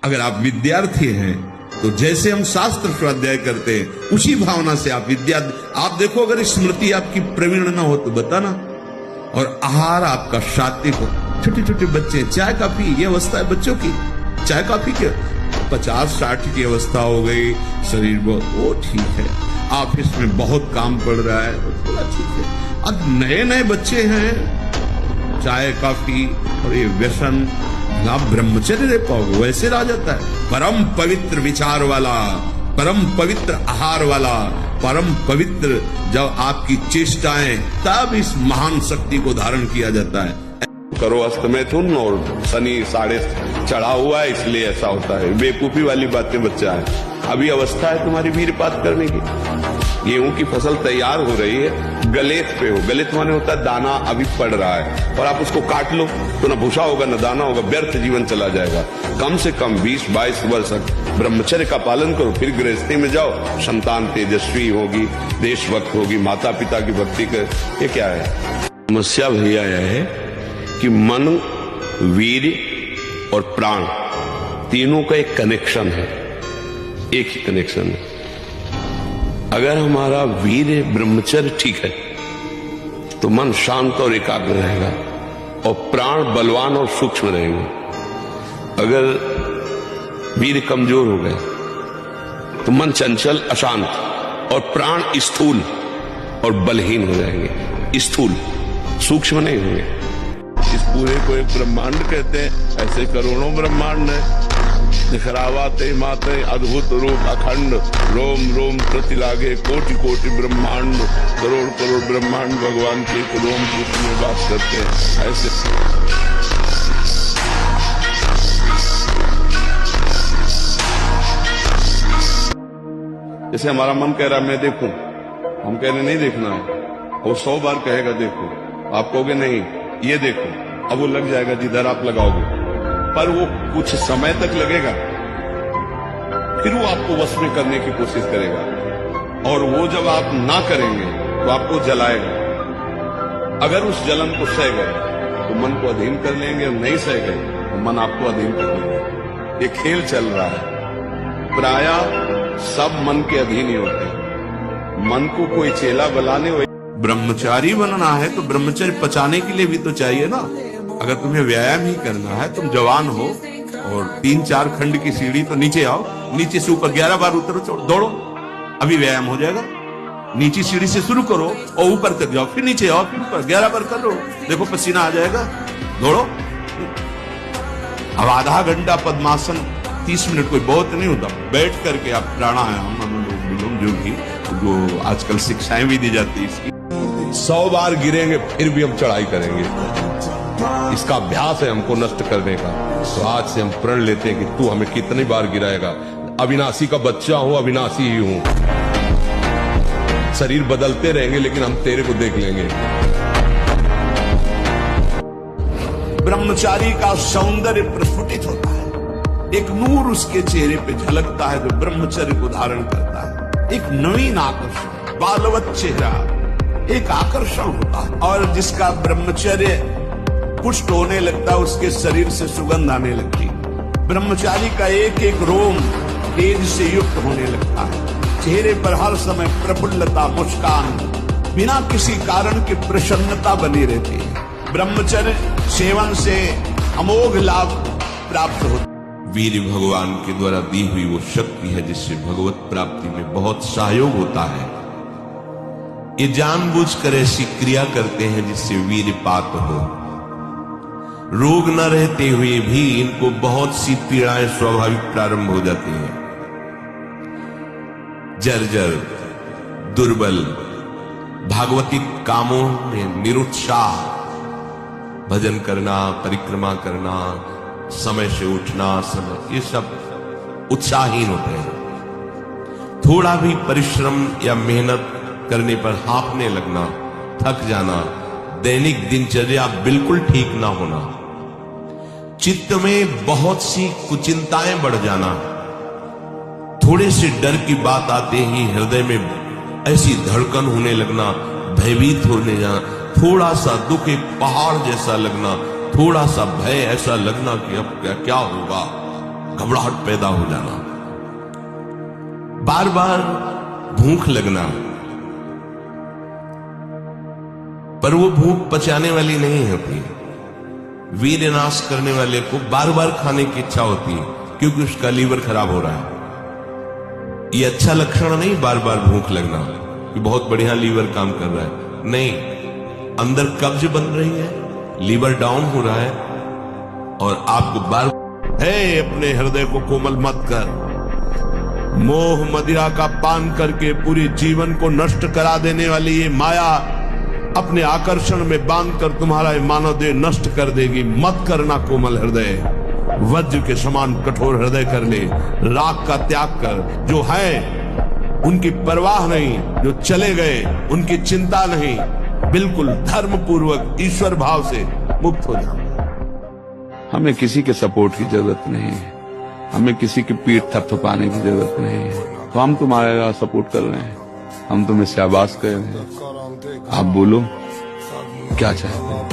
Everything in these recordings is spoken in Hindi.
अगर आप विद्यार्थी हैं तो जैसे हम शास्त्र स्वाध्याय करते हैं उसी भावना से आप आप देखो, अगर स्मृति आपकी प्रवीण ना हो तो बताना। और आहार आपका सात्विक हो। छोटे छोटे बच्चे चाय काफी, ये अवस्था है बच्चों की, चाय काफी के 50-60 की अवस्था हो गई, शरीर बहुत, वो ठीक है। ऑफिस में बहुत काम पड़ रहा है, वो थोड़ा ठीक है। अब नए नए बच्चे हैं, चाय काफी और ये व्यसन, आप ब्रह्मचर्य रह पाओगे? वैसे रह जाता है। परम पवित्र विचार वाला, परम पवित्र आहार वाला, परम पवित्र जब आपकी चेष्टाएं, तब इस महान शक्ति को धारण किया जाता है। करो अस्त मिथुन और शनि साढ़े चढ़ा हुआ है, इसलिए ऐसा होता है। बेवकूफी वाली बातें बच्चा है। अभी अवस्था है तुम्हारी वीरपात करने की। गेहूं की फसल तैयार हो रही है, गलेत पे हो। गलेत माने होता है दाना अभी पड़ रहा है, और आप उसको काट लो तो न भूसा होगा न दाना होगा, व्यर्थ जीवन चला जाएगा। कम से कम 20-22 वर्ष ब्रह्मचर्य का पालन करो, फिर गृहस्थी में जाओ। संतान तेजस्वी होगी, देशभक्त होगी, माता पिता की भक्ति कर। ये क्या है समस्या भैया? यह है कि मन, वीर और प्राण तीनों का एक कनेक्शन है, एक ही कनेक्शन है। अगर हमारा वीर ब्रह्मचर्य ठीक है तो मन शांत और एकाग्र रहेगा, और प्राण बलवान और सूक्ष्म रहेंगे। अगर वीर कमजोर हो गए तो मन चंचल अशांत, और प्राण स्थूल और बलहीन हो जाएंगे। स्थूल, सूक्ष्म नहीं होंगे। इस पूरे को एक ब्रह्मांड कहते हैं। ऐसे करोड़ों ब्रह्मांड है। दिखरावाते माते अद्भुत रूप अखंड, रोम रोम प्रति लागे कोटि कोटि ब्रह्मांड। करोड़ करोड़ ब्रह्मांड भगवान के एक रोम रूप में बात करते हैं। ऐसे जैसे हमारा मन कह रहा है मैं देखूं, हम कह रहे नहीं देखना है, वो 100 बार कहेगा देखो, आप कहोगे नहीं ये देखो, अब वो लग जाएगा जिधर आप लगाओगे, पर वो कुछ समय तक लगेगा, फिर वो आपको वश में करने की कोशिश करेगा। और वो जब आप ना करेंगे तो आपको जलाएगा। अगर उस जलन को सह गए तो मन को अधीन कर लेंगे, और नहीं सह गए तो मन आपको अधीन कर लेंगे। ये खेल चल रहा है। प्रायः सब मन के अधीन ही होते हैं। मन को कोई चेला बनाने, ब्रह्मचारी बनना है तो ब्रह्मचर्य पचाने के लिए भी तो चाहिए ना। अगर तुम्हें व्यायाम ही करना है, तुम जवान हो और 3-4 खंड की सीढ़ी तो नीचे आओ, नीचे से ऊपर 11 बार उतरो, दौड़ो, अभी व्यायाम हो जाएगा। नीचे सीढ़ी से शुरू करो और ऊपर तक जाओ, फिर नीचे आओ, फिर ऊपर 11 बार कर लो, देखो पसीना आ जाएगा, दौड़ो। अब आधा घंटा पद्मासन 30 मिनट कोई बहुत नहीं होता। बैठ करके आप प्राणायाम, अनुलोम विलोम, जो आजकल शिक्षाएं भी दी जाती है इसकी, 100 बार गिरेंगे फिर भी हम चढ़ाई करेंगे। इसका अभ्यास है हमको नष्ट करने का। तो आज से हम प्रण लेते हैं कि तू हमें कितनी बार गिराएगा। अविनाशी का बच्चा हूं, अविनाशी ही हूं। शरीर बदलते रहेंगे लेकिन हम तेरे को देख लेंगे। ब्रह्मचारी का सौंदर्य प्रस्फुटित होता है, एक नूर उसके चेहरे पे झलकता है जो ब्रह्मचर्य को धारण करता है। एक नवीन आकर्षण, बालवत चेहरा, एक आकर्षण होता है। और जिसका ब्रह्मचर्य पुष्ट होने लगता है, उसके शरीर से सुगंध आने लगती। ब्रह्मचारी का एक एक रोम तेज से युक्त होने लगता है। चेहरे पर हर समय प्रफुल्लता, मुस्कान, बिना किसी कारण की प्रसन्नता बनी रहती है। ब्रह्मचर्य सेवन से अमोघ लाभ प्राप्त होता है। वीर भगवान के द्वारा दी हुई वो शक्ति है जिससे भगवत प्राप्ति में बहुत सहयोग होता है। ये जानबूझकर ऐसी क्रिया करते हैं जिससे वीरपात हो। रोग न रहते हुए भी इनको बहुत सी पीड़ाएं स्वाभाविक प्रारंभ हो जाती हैं। जर्जर, दुर्बल, भागवती कामों में निरुत्साह, भजन करना, परिक्रमा करना, समय से उठना, समय, ये सब उत्साहहीन होते हैं। थोड़ा भी परिश्रम या मेहनत करने पर हांफने लगना, थक जाना, दैनिक दिनचर्या बिल्कुल ठीक ना होना, चित्त में बहुत सी कुचिंताएं बढ़ जाना, थोड़े से डर की बात आते ही हृदय में ऐसी धड़कन होने लगना, भयभीत होने जाना, थोड़ा सा दुख एक पहाड़ जैसा लगना, थोड़ा सा भय ऐसा लगना कि अब क्या क्या होगा, घबराहट पैदा हो जाना, बार बार भूख लगना, पर वो भूख पचाने वाली नहीं होती। वीर्य नाश करने वाले को बार बार खाने की इच्छा होती है क्योंकि उसका लीवर खराब हो रहा है। ये अच्छा लक्षण नहीं बार बार भूख लगना कि बहुत बढ़िया लीवर काम कर रहा है, नहीं, अंदर कब्ज बन रही है, लीवर डाउन हो रहा है और आपको बार अपने हृदय को कोमल मत कर। मोह मदिरा का पान करके पूरे जीवन को नष्ट करा देने वाली ये माया अपने आकर्षण में बांधकर तुम्हारा मानव देह नष्ट कर देगी। मत करना कोमल हृदय, वज्र के समान कठोर हृदय कर ले। राग का त्याग कर, जो है उनकी परवाह नहीं, जो चले गए उनकी चिंता नहीं, बिल्कुल धर्म पूर्वक ईश्वर भाव से मुक्त हो जाओ। हमें किसी के सपोर्ट की जरूरत नहीं है, हमें किसी की पीठ थपथपाने की जरूरत नहीं है। तो हम तुम्हारा सपोर्ट कर रहे हैं, हम तुम्हें शाबाश कर रहे हैं। आप बोलो क्या चाहते हो,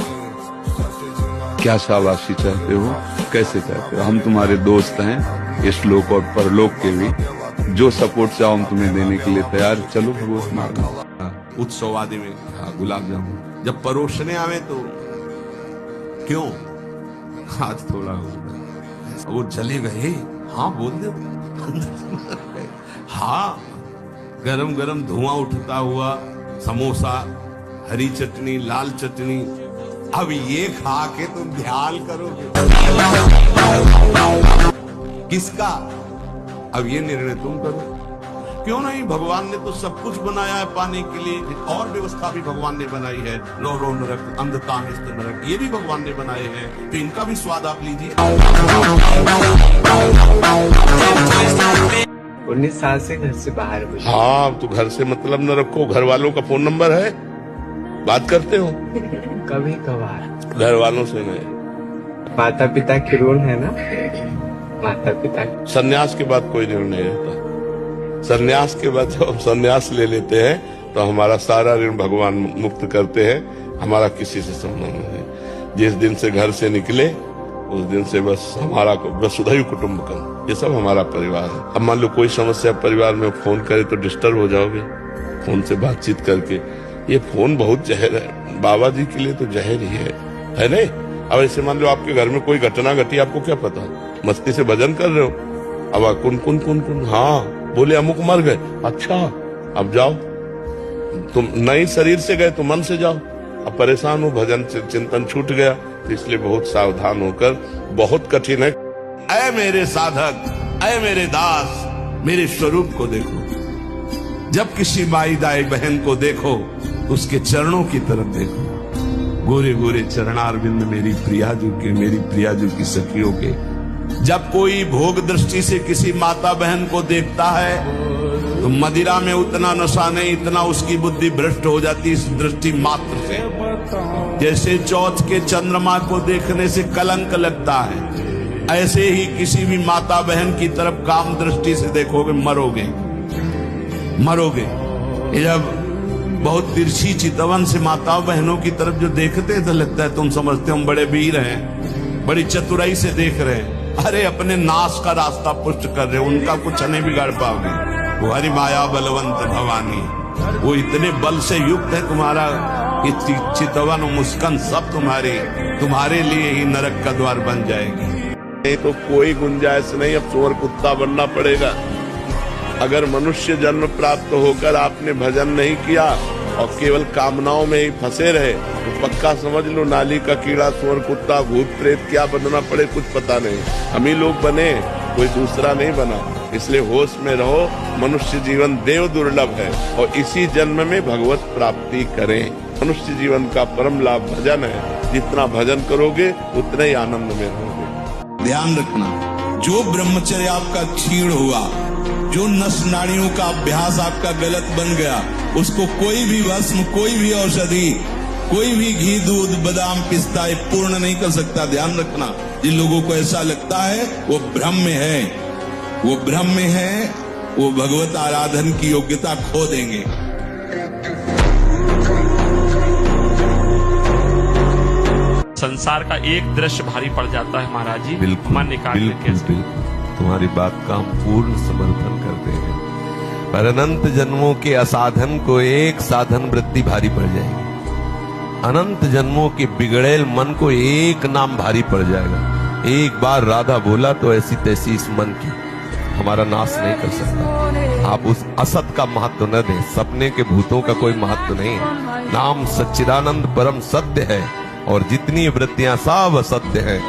क्या शाबाशी चाहते हो, कैसे चाहते हो? हम तुम्हारे दोस्त हैं, इस लोक और परलोक के भी। जो सपोर्ट चाहो हम तुम्हें देने के लिए तैयार। चलो भगवत मारना उत्सव आदि में गुलाब जामुन जब परोसने आवे तो क्यों हाथ थोड़ा वो चले गए। हाँ बोल दो हाँ, गरम गरम धुआं उठता हुआ समोसा, हरी चटनी, लाल चटनी, अब ये खा के तुम ध्यान करोगे किसका? अब ये निर्णय तुम करो। क्यों नहीं? भगवान ने तो सब कुछ बनाया है पाने के लिए, और व्यवस्था भी भगवान ने बनाई है। रो रो नरक, अंधता नरक, ये भी भगवान ने बनाए हैं, तो इनका भी स्वाद आप लीजिए। 19 साल से घर से बाहर हुई। हाँ, तो घर से मतलब न रखो। घर वालों का फोन नंबर है, बात करते हो? कभी कभार। घर वालों से नहीं। माता पिता की ऋण है ना, माता पिता। सन्यास के बाद कोई ऋण नहीं रहता। सन्यास के बाद जब हम सन्यास ले लेते हैं तो हमारा सारा ऋण भगवान मुक्त करते हैं। हमारा किसी से संबंध नहीं। जिस दिन से घर से निकले उस दिन से बस हमारा वसुधैव कुटुंबकम, ये सब हमारा परिवार है। अब मान लो कोई समस्या परिवार में फोन करे तो डिस्टर्ब हो जाओगे फोन से बातचीत करके। ये फोन बहुत जहर है, बाबा जी के लिए तो जहर ही है नहीं? अब ऐसे मान लो आपके घर में कोई घटना घटी, आपको क्या पता? मस्ती से भजन कर रहे हो, अब कुन कुन कुन कुन, हाँ बोले अमुक मर गए, अच्छा अब जाओ। तुम नई शरीर से गए तो मन से जाओ। अब परेशान हो, भजन चिंतन छूट गया, तो इसलिए बहुत सावधान होकर। बहुत कठिन है। ऐ मेरे साधक, ऐ मेरे दास, मेरे स्वरूप को देखो। जब किसी माई दाई बहन को देखो उसके चरणों की तरफ देखो। गोरे गोरे चरणारविंद मेरी प्रियाजू के, मेरी प्रियाजू की सखियों के। जब कोई भोग दृष्टि से किसी माता बहन को देखता है तो मदिरा में उतना नशा नहीं, इतना उसकी बुद्धि भ्रष्ट हो जाती इस दृष्टि मात्र से। जैसे चौथ के चंद्रमा को देखने से कलंक लगता है, ऐसे ही किसी भी माता बहन की तरफ काम दृष्टि से देखोगे मरोगे, मरोगे। जब बहुत तिरछी चितवन से माताओं बहनों की तरफ जो देखते हैं तो लगता है तुम समझते हो हम बड़े वीर हैं, बड़ी चतुराई से देख रहे हैं। अरे अपने नाश का रास्ता पुष्ट कर रहे हो, उनका कुछ नहीं बिगाड़ पाओगे। वो हरि माया बलवंत भवानी, वो इतने बल से युक्त है। तुम्हारा चितवन और मुस्कान सब तुम्हारे लिए ही नरक का द्वार बन जाएगी। नहीं तो कोई गुंजाइश नहीं, अब चोर कुत्ता बनना पड़ेगा। अगर मनुष्य जन्म प्राप्त होकर आपने भजन नहीं किया और केवल कामनाओं में ही फंसे रहे तो पक्का समझ लो नाली का कीड़ा, सुअर, कुत्ता, भूत प्रेत क्या बनना पड़े कुछ पता नहीं। हम ही लोग बने, कोई दूसरा नहीं बना। इसलिए होश में रहो, मनुष्य जीवन देव दुर्लभ है और इसी जन्म में भगवत प्राप्ति करें। मनुष्य जीवन का परम लाभ भजन है। जितना भजन करोगे उतना ही आनंद में रहोगे। ध्यान रखना, जो ब्रह्मचर्य आपका क्षीण हुआ, जो नस नाड़ियों का अभ्यास आपका गलत बन गया, उसको कोई भी भस्म, कोई भी औषधि, कोई भी घी, दूध, बादाम, पिस्ता पूर्ण नहीं कर सकता। ध्यान रखना, जिन लोगों को ऐसा लगता है वो भ्रम में है, वो भ्रम में है, वो भगवत आराधन की योग्यता खो देंगे। संसार का एक दृश्य भारी पड़ जाता है महाराज जी, मन निकाल के कैसे। तुम्हारी बात का हम पूर्ण समर्थन करते हैं। पर अनंत जन्मों के असाधन को एक साधन वृत्ति भारी पड़ जाएगी। अनंत जन्मों के बिगड़ेल मन को एक नाम भारी पड़ जाएगा। एक बार राधा बोला तो ऐसी तैसी इस मन की हमारा नाश नहीं कर सकता। आप उस असत का महत्व न दें। सपने के भूतों का कोई महत्व नहीं है। नाम सच्चिदानंद परम सत्य है और जितनी वृत्तियां सब असत्य हैं,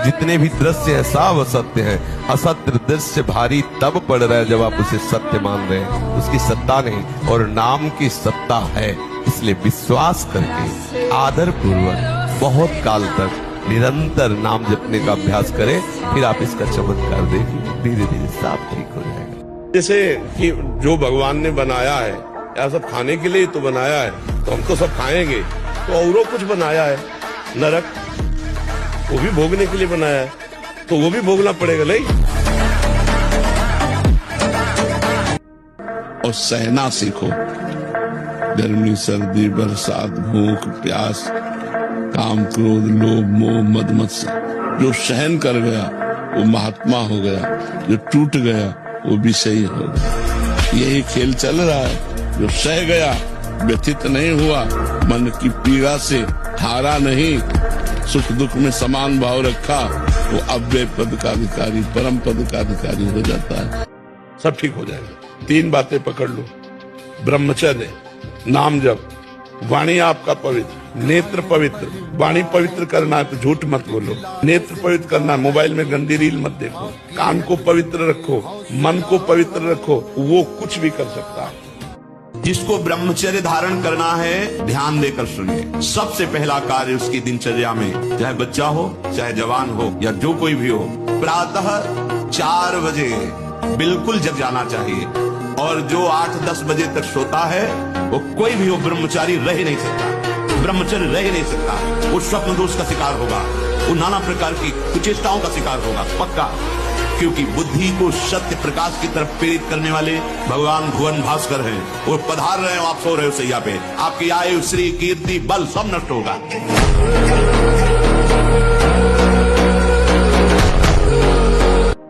जितने भी दृश्य हैं सब असत्य हैं। असत्य दृश्य भारी तब पड़ रहा है जब आप उसे सत्य मान रहे हैं। उसकी सत्ता नहीं और नाम की सत्ता है। इसलिए विश्वास करके आदर पूर्वक बहुत काल तक निरंतर नाम जपने का अभ्यास करें, फिर आप इसका चमत्कार देखिए, धीरे धीरे सब ठीक हो जाएगा। जैसे कि जो भगवान ने बनाया है या सब खाने के लिए तो बनाया है, तो हम तो सब खाएंगे, तो औरों कुछ बनाया है नरक, वो भी भोगने के लिए बनाया है, तो वो भी भोगना पड़ेगा नहीं। और सहना सीखो। गर्मी, सर्दी, बरसात, भूख, प्यास, काम, क्रोध, लोभ, मोह, मद मत्सर। जो सहन कर गया वो महात्मा हो गया, जो टूट गया वो विषयी हो गया। यही खेल चल रहा है। जो सह गया, व्यथित नहीं हुआ, मन की पीड़ा से हारा नहीं, सुख दुख में समान भाव रखा, वो अव्यय पद का अधिकारी, परम पद का अधिकारी हो जाता है। सब ठीक हो जाएगा। 3 बातें पकड़ लो। ब्रह्मचर्य, नाम जप, वाणी आपका पवित्र, नेत्र पवित्र। वाणी पवित्र करना है तो झूठ मत बोलो। नेत्र पवित्र करना, मोबाइल में गंदी रील मत देखो। कान को पवित्र रखो, मन को पवित्र रखो, वो कुछ भी कर सकता है। जिसको ब्रह्मचर्य धारण करना है, ध्यान देकर सुनिए। सबसे पहला कार्य उसकी दिनचर्या में, चाहे बच्चा हो, चाहे जवान हो या जो कोई भी हो, प्रातः 4 बजे बिल्कुल जग जाना चाहिए। और जो 8-10 बजे तक सोता है, वो कोई भी हो, ब्रह्मचारी रह ही नहीं सकता। ब्रह्मचर्य रह ही नहीं सकता। वो स्वप्न दोष का शिकार होगा, वो नाना प्रकार की कुचेष्टाओं का शिकार होगा, पक्का। क्योंकि बुद्धि को सत्य प्रकाश की तरफ प्रेरित करने वाले भगवान भुवन भास्कर हैं। वो पधार रहे हो, आप सो रहे हो सैया पे, आपकी आयु, श्री, कीर्ति, बल सब नष्ट होगा।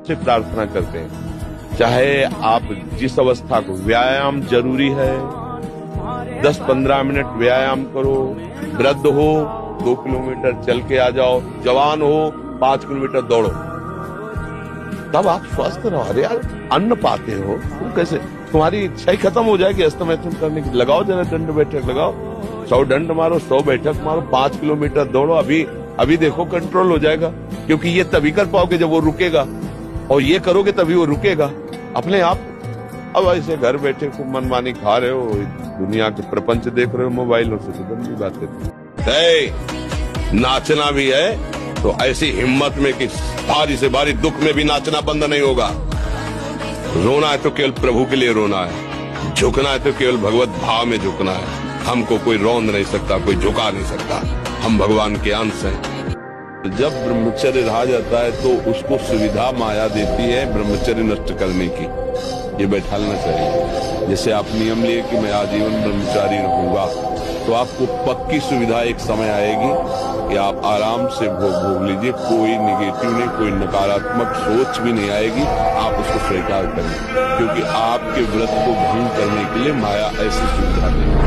से प्रार्थना करते हैं, चाहे आप जिस अवस्था को, व्यायाम जरूरी है। 10-15 मिनट व्यायाम करो। वृद्ध हो 2 किलोमीटर चल के आ जाओ, जवान हो 5 किलोमीटर दौड़ो, तब आप स्वस्थ रहो। अरे यार, अन्न पाते हो तुम कैसे? तुम्हारी इच्छा ही खत्म हो जाएगी अस्तमैथुन करने की। लगाओ जरा दंड बैठक लगाओ, 100 दंड मारो, 100 बैठक मारो, 5 किलोमीटर दौड़ो। अभी देखो कंट्रोल हो जाएगा। क्योंकि ये तभी कर पाओगे जब वो रुकेगा, और ये करोगे तभी वो रुकेगा अपने आप। अब ऐसे घर बैठे खूब मनमानी खा रहे हो, दुनिया के प्रपंच देख रहे हो मोबाइलों से, तो गंदी बात है। नाचना भी है तो ऐसी हिम्मत में कि भारी से भारी दुख में भी नाचना बंद नहीं होगा। रोना है तो केवल प्रभु के लिए रोना है, झुकना है तो केवल भगवत भाव में झुकना है। हमको कोई रौंद नहीं सकता, कोई झुका नहीं सकता। हम भगवान के अंश हैं। जब ब्रह्मचर्य रहा जाता है तो उसको सुविधा माया देती है ब्रह्मचर्य नष्ट करने की। ये बैठालना चाहिए। जैसे आप नियम लिए कि मैं आजीवन ब्रह्मचारी रहूंगा, तो आपको पक्की सुविधा एक समय आएगी कि आप आराम से भोग लीजिए। कोई निगेटिव नहीं, कोई नकारात्मक सोच भी नहीं आएगी। आप उसको स्वीकार करें, क्योंकि आपके व्रत को भंग करने के लिए माया ऐसी सुविधा देगी।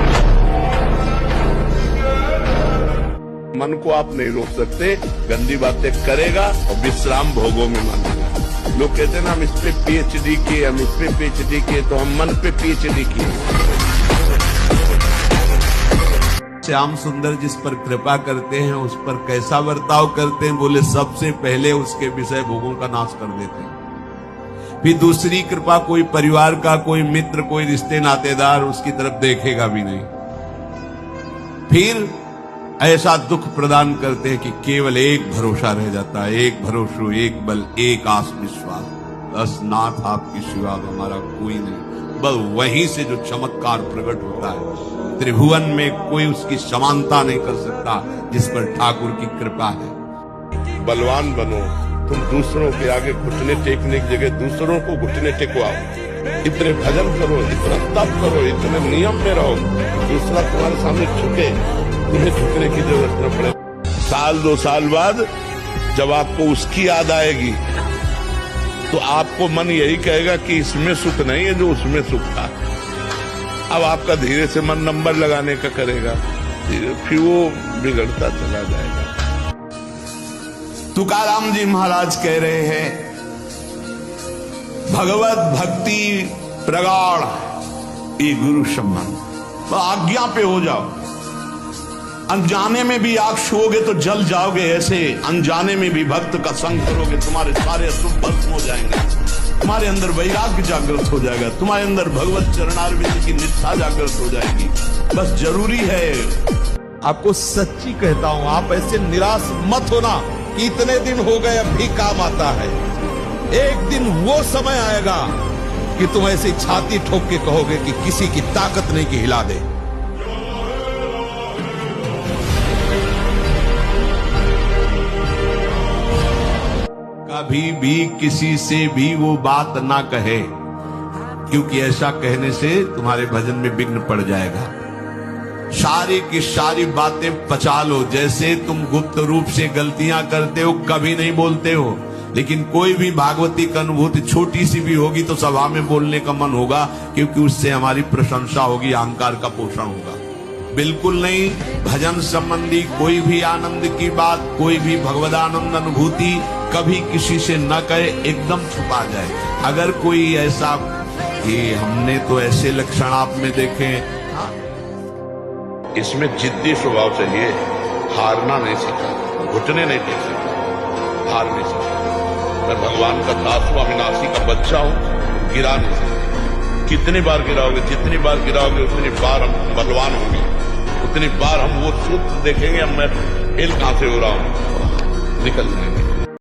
मन को आप नहीं रोक सकते, गंदी बातें करेगा और विश्राम भोगों में मानेगा। लोग कहते हैं ना, हम इस पे पीएचडी किए, हम इस पे पीएचडी किए, तो हम मन पे पीएचडी किए। श्याम सुंदर जिस पर कृपा करते हैं, उस पर कैसा बर्ताव करते हैं? बोले सबसे पहले उसके विषय भोगों का नाश कर देते हैं। फिर दूसरी कृपा कोई परिवार का, कोई मित्र, कोई रिश्ते नातेदार उसकी तरफ देखेगा भी नहीं। फिर ऐसा दुख प्रदान करते हैं कि केवल एक भरोसा रह जाता है, एक भरोसा, एक बल, एक आस विश्वास, बस नाथ आपकी सिवा हमारा कोई नहीं। बस वहीं से जो चमत्कार प्रकट होता है, त्रिभुवन में कोई उसकी समानता नहीं कर सकता जिस पर ठाकुर की कृपा है। बलवान बनो, तुम दूसरों के आगे घुटने टेकने की जगह दूसरों को घुटने टेकवाओ। इतने भजन करो, इतना तप करो, इतने नियम में रहो, दूसरा तुम्हारे सामने झुके, तुम्हें झुकने की जरूरत न पड़े। 1-2 साल बाद जब आपको उसकी याद आएगी तो आपको मन यही कहेगा कि इसमें सुख नहीं है जो उसमें सुख था। अब आपका धीरे से मन नंबर लगाने का करेगा, फिर वो बिगड़ता चला जाएगा। तुकाराम जी महाराज कह रहे हैं, भगवत भक्ति प्रगाढ़ ये गुरु सम्मान, तो आज्ञा पे हो जाओ। अनजाने में भी आग छुओगे तो जल जाओगे, ऐसे अनजाने में भी भक्त का संग करोगे, तुम्हारे सारे अशुभ भस्म हो जाएंगे, तुम्हारे अंदर वैराग्य जागृत हो जाएगा, तुम्हारे अंदर भगवत चरणारविंद की निष्ठा जागृत हो जाएगी। बस जरूरी है, आपको सच्ची कहता हूं, आप ऐसे निराश मत होना कि इतने दिन हो गए अब भी काम आता है। एक दिन वो समय आएगा कि तुम ऐसे छाती ठोक के कहोगे कि किसी की ताकत नहीं कि हिला दे। कभी भी किसी से भी वो बात ना कहे, क्योंकि ऐसा कहने से तुम्हारे भजन में विघ्न पड़ जाएगा। सारी की सारी बातें पचा लो। जैसे तुम गुप्त रूप से गलतियां करते हो, कभी नहीं बोलते हो, लेकिन कोई भी भागवती की अनुभूति छोटी सी भी होगी तो सभा में बोलने का मन होगा, क्योंकि उससे हमारी प्रशंसा होगी, अहंकार का पोषण होगा। बिल्कुल नहीं। भजन संबंधी कोई भी आनंद की बात, कोई भी भगवदानंद अनुभूति कभी किसी से न कहे, एकदम छुपा जाए। अगर कोई ऐसा कि हमने तो ऐसे लक्षण आप में देखे, इसमें जिद्दी स्वभाव चाहिए, हारना नहीं सीखा, घुटने नहीं टेक सकता, हार नहीं सकता। मैं भगवान का दास हूं, अविनाशी का बच्चा हूं, गिरा नहीं सकता। कितनी बार गिराओगे, जितनी बार गिराओगे उतनी बार हम बलवान होंगे, उतनी बार हम वो सूत्र देखेंगे, अब मैं हिल कहां से हो रहा हूं, निकल जाएंगे।